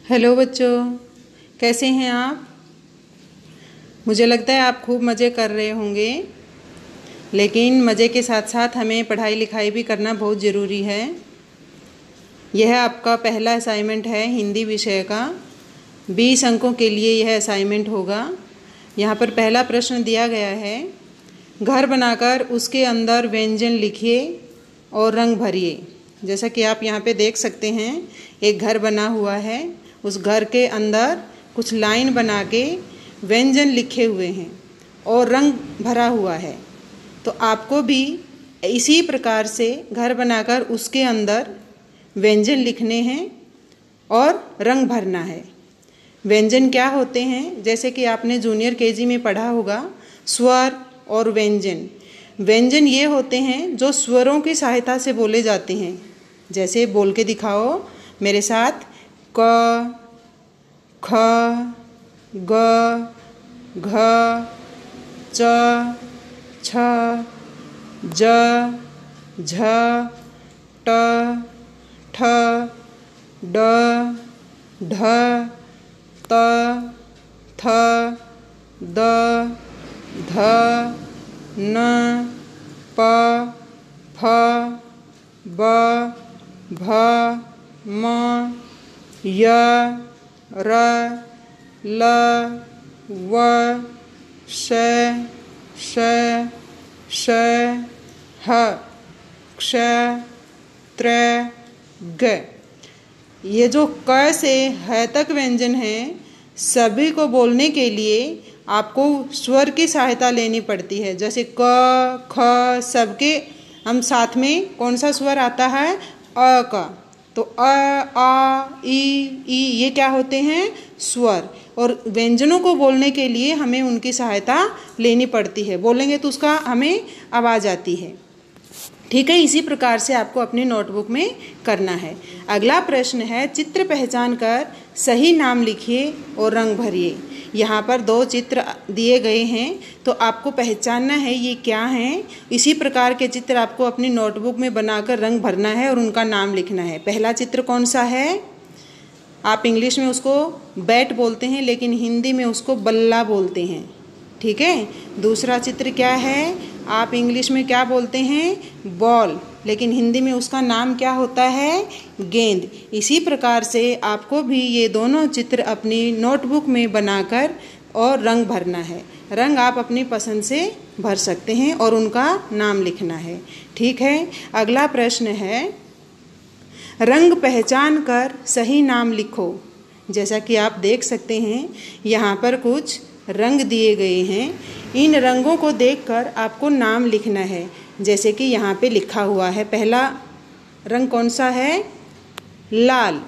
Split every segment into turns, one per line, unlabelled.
Hello बच्चों, कैसे हैं आप। मुझे लगता है आप खूब मज़े कर रहे होंगे, लेकिन मज़े के साथ साथ हमें पढ़ाई लिखाई भी करना बहुत ज़रूरी है। यह आपका पहला असाइनमेंट है हिंदी विषय का। 20 अंकों के लिए यह असाइनमेंट होगा। यहाँ पर पहला प्रश्न दिया गया है, घर बनाकर उसके अंदर व्यंजन लिखिए और रंग भरिए। जैसा कि आप यहाँ पे देख सकते हैं, एक घर बना हुआ है। उस घर के अंदर कुछ लाइन बना के व्यंजन लिखे हुए हैं और रंग भरा हुआ है। तो आपको भी इसी प्रकार से घर बनाकर उसके अंदर व्यंजन लिखने हैं और रंग भरना है। व्यंजन क्या होते हैं, जैसे कि आपने जूनियर केजी में पढ़ा होगा, स्वर और व्यंजन। व्यंजन ये होते हैं जो स्वरों की सहायता से बोले जाते हैं। जैसे बोल के दिखाओ मेरे साथ, क, ख, ग, घ, च, छ, ज, झ, ट, ठ, ड, ढ, त, थ, द, ध, न, प, फ, ब, भ, म, य, र, ल, व, श, श, श, ह, क्ष, त्र, ग। ये जो क से ह तक व्यंजन हैं, सभी को बोलने के लिए आपको स्वर की सहायता लेनी पड़ती है। जैसे क, ख, सबके हम साथ में कौन सा स्वर आता है, अ का। तो अ, आ, ई, ये क्या होते हैं, स्वर। और व्यंजनों को बोलने के लिए हमें उनकी सहायता लेनी पड़ती है। बोलेंगे तो उसका हमें आवाज़ आती है। ठीक है, इसी प्रकार से आपको अपनी नोटबुक में करना है। अगला प्रश्न है, चित्र पहचान कर सही नाम लिखिए और रंग भरिए। यहाँ पर 2 चित्र दिए गए हैं, तो आपको पहचानना है ये क्या हैं। इसी प्रकार के चित्र आपको अपनी नोटबुक में बनाकर रंग भरना है और उनका नाम लिखना है। पहला चित्र कौन सा है, आप इंग्लिश में उसको बैट बोलते हैं, लेकिन हिंदी में उसको बल्ला बोलते हैं। ठीक है। दूसरा चित्र क्या है, आप इंग्लिश में क्या बोलते हैं, बॉल, लेकिन हिंदी में उसका नाम क्या होता है, गेंद। इसी प्रकार से आपको भी ये दोनों चित्र अपनी नोटबुक में बनाकर और रंग भरना है। रंग आप अपनी पसंद से भर सकते हैं और उनका नाम लिखना है। ठीक है। अगला प्रश्न है, रंग पहचान कर सही नाम लिखो। जैसा कि आप देख सकते हैं, यहाँ पर कुछ रंग दिए गए हैं। इन रंगों को देखकर आपको नाम लिखना है। जैसे कि यहाँ पे लिखा हुआ है, पहला रंग कौन सा है, लाल।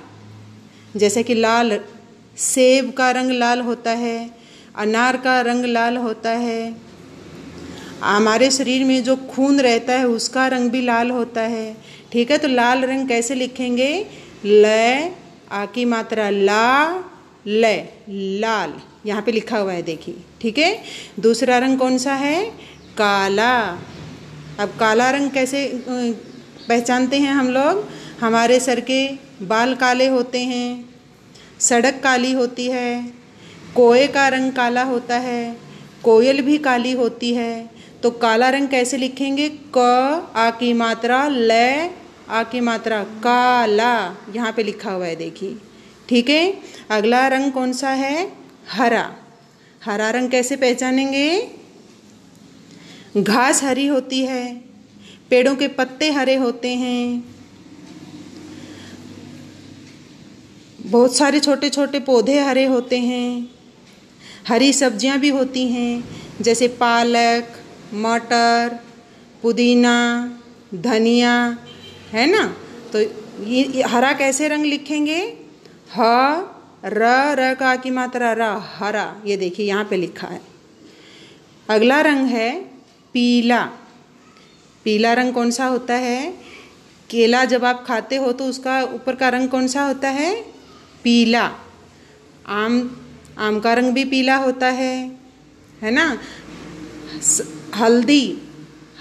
जैसे कि लाल, सेब का रंग लाल होता है, अनार का रंग लाल होता है, हमारे शरीर में जो खून रहता है उसका रंग भी लाल होता है। ठीक है। तो लाल रंग कैसे लिखेंगे, ल, आ की मात्रा ला, ल, लाल, यहाँ पे लिखा हुआ है, देखिए। ठीक है। दूसरा रंग कौन सा है, काला। अब काला रंग कैसे पहचानते हैं हम लोग, हमारे सर के बाल काले होते हैं, सड़क काली होती है, कोए का रंग काला होता है, कोयल भी काली होती है। तो काला रंग कैसे लिखेंगे, क, आ की मात्रा ल, आ की मात्रा काला, यहाँ पे लिखा हुआ है, देखिए। ठीक है। अगला रंग कौन सा है, हरा। हरा रंग कैसे पहचानेंगे, घास हरी होती है, पेड़ों के पत्ते हरे होते हैं, बहुत सारे छोटे छोटे पौधे हरे होते हैं, हरी सब्जियां भी होती हैं, जैसे पालक, मटर, पुदीना, धनिया, है ना। तो ये हरा कैसे रंग लिखेंगे, ह, र का की मात्रा र, हरा। ये देखिए यहाँ पे लिखा है। अगला रंग है पीला। पीला रंग कौन सा होता है, केला जब आप खाते हो तो उसका ऊपर का रंग कौन सा होता है, पीला। आम का रंग भी पीला होता है ना। हल्दी,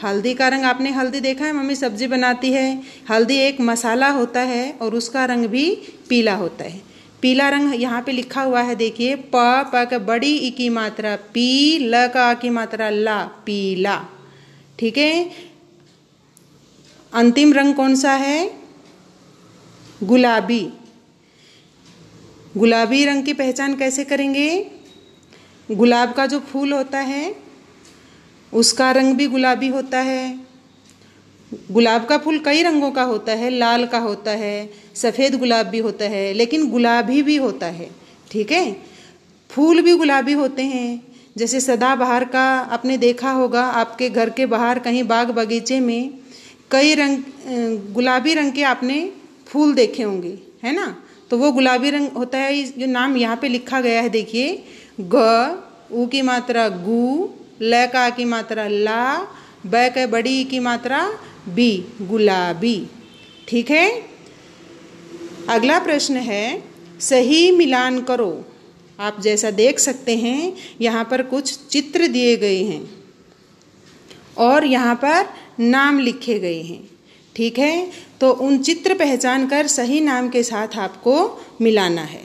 हल्दी का रंग, आपने हल्दी देखा है, मम्मी सब्जी बनाती है, हल्दी एक मसाला होता है और उसका रंग भी पीला होता है। पीला रंग यहाँ पे लिखा हुआ है, देखिए प का बड़ी ई की मात्रा पी, ल का आ की मात्रा ला, पीला। ठीक है, अंतिम रंग कौन सा है? गुलाबी। गुलाबी रंग की पहचान कैसे करेंगे? गुलाब का जो फूल होता है उसका रंग भी गुलाबी होता है। गुलाब का फूल कई रंगों का होता है, लाल का होता है, सफ़ेद गुलाब भी होता है, लेकिन गुलाबी भी होता है। ठीक है, फूल भी गुलाबी होते हैं। जैसे सदाबहार का आपने देखा होगा, आपके घर के बाहर कहीं बाग बगीचे में कई रंग गुलाबी रंग के आपने फूल देखे होंगे, है ना? तो वो गुलाबी रंग होता है। जो नाम यहाँ पे लिखा गया है, देखिए ग, ऊ की मात्रा गु, ल का की मात्रा ला, ब का बड़ी की मात्रा बी, गुलाबी। ठीक है, अगला प्रश्न है सही मिलान करो। आप जैसा देख सकते हैं यहाँ पर कुछ चित्र दिए गए हैं और यहाँ पर नाम लिखे गए हैं। ठीक है, तो उन चित्र पहचान कर सही नाम के साथ आपको मिलाना है।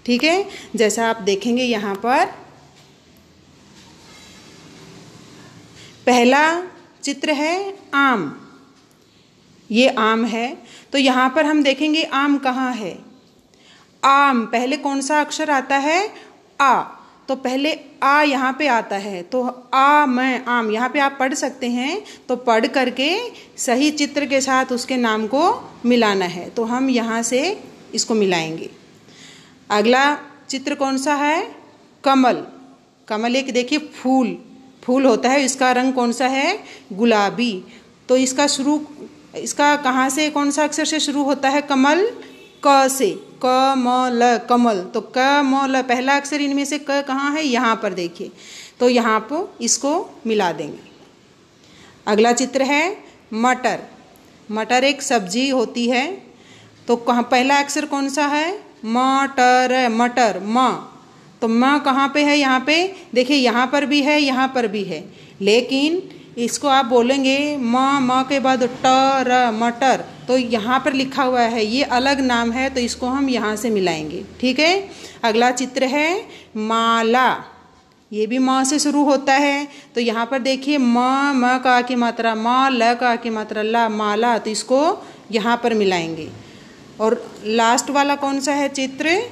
ठीक है, जैसा आप देखेंगे यहाँ पर पहला चित्र है आम। ये आम है, तो यहाँ पर हम देखेंगे आम कहाँ है। आम पहले कौन सा अक्षर आता है? आ। तो पहले आ यहाँ पे आता है, तो आ मैं आम यहाँ पे आप पढ़ सकते हैं। तो पढ़ करके सही चित्र के साथ उसके नाम को मिलाना है। तो हम यहाँ से इसको मिलाएंगे। अगला चित्र कौन सा है? कमल। कमल एक देखिए फूल होता है, इसका रंग कौन सा है? गुलाबी। तो इसका कहाँ से कौन सा अक्षर से शुरू होता है? कमल, क से, क म ल, कमल। तो क म ल पहला अक्षर इनमें से क कहाँ है? यहाँ पर देखिए। तो यहाँ पर इसको मिला देंगे। अगला चित्र है मटर। मटर एक सब्जी होती है, तो कहाँ पहला अक्षर कौन सा है? मटर, मटर म। तो म कहाँ पे है? यहाँ पे देखिए, यहाँ पर भी है, यहाँ पर भी है, लेकिन इसको आप बोलेंगे म के बाद ट र, मटर। तो यहाँ पर लिखा हुआ है, ये अलग नाम है, तो इसको हम यहाँ से मिलाएंगे। ठीक है, अगला चित्र है माला। ये भी म से शुरू होता है, तो यहाँ पर देखिए म का की मात्रा म, ल का की मात्रा ला, माला। तो इसको यहाँ पर मिलाएंगे। और लास्ट वाला कौन सा है चित्र?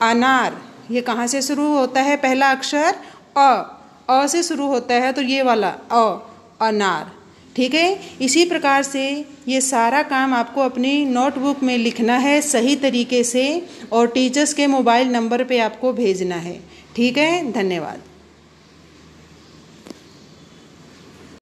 अनार। ये कहाँ से शुरू होता है? पहला अक्षर अ से शुरू होता है, तो ये वाला अनार। ठीक है, इसी प्रकार से ये सारा काम आपको अपनी नोटबुक में लिखना है सही तरीके से, और टीचर्स के मोबाइल नंबर पे आपको भेजना है। ठीक है, धन्यवाद।